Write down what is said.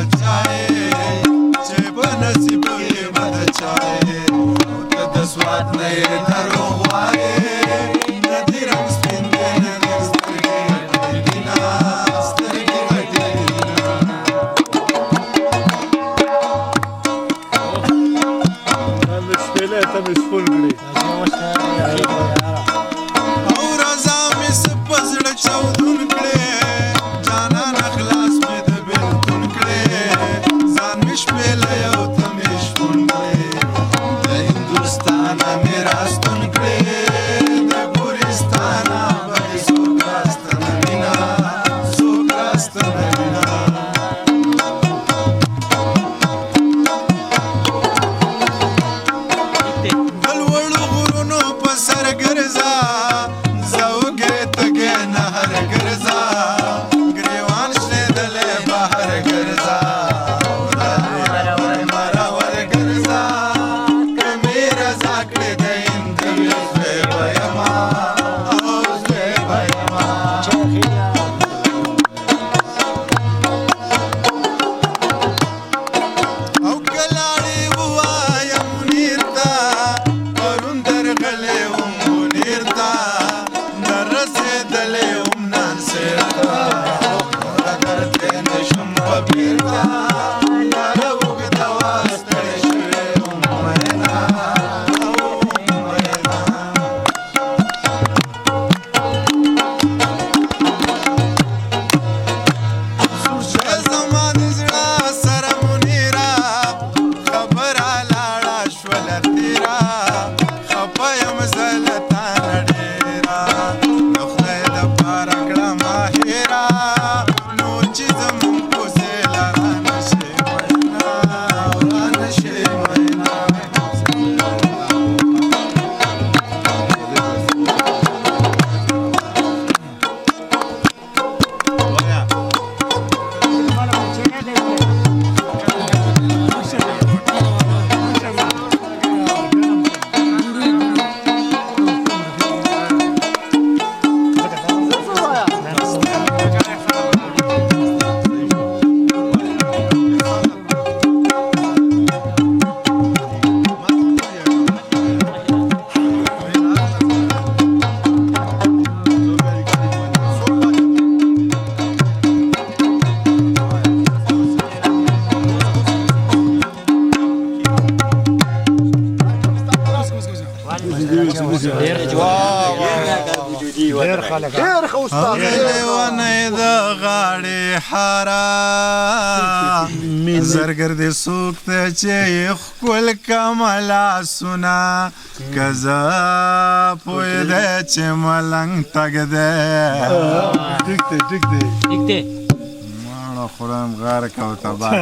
بچای چې په نصیب کې بد چای او ته د سواد نه یې دروغ وایې نه دې رنګ سپین دی نه دې سترګې غټې دي نه سترګې غټې دي او رضا مې څه په زړه چاودون کړې جانان خلاص مې د بېلتون کړې ځان مې شپېلی او ته مې شپون کړې د هندوستانه مې راستون کړې د ګورستانه به دې څوک راستنه وینه څوک راستنه وینه د لوړو غرونو په سر ګرځه زه وږې تږې نهر ګرځه ګریوان شلېدلی بهر ګرځه مرور ګرځه که مې رضا کړې د هندوې زوی به یمه او زوی به یمه او که لاړې ووایم منیر ته پرون درغلی وم منیر ته در رسېدلی وم نانسیر ته درتلی نه شم په بېرته لاره اوږده وه ستړی شوی وم مینه او مینه زما د زړه سره منیره خبره لاړه شوله تېره خفه یم زه له تا نه ډېره د خدای دپاره کړه ما هېره نو چې زمونږ کوڅې له رانه شي مینه رانه شي مینه لیونی د غاړې حاره زرګر دې څوک ته چې یې ښکل کمه لاسونه که زه پوهېدی چې ملنګ تګ دی ماړه خورم غار کوته بار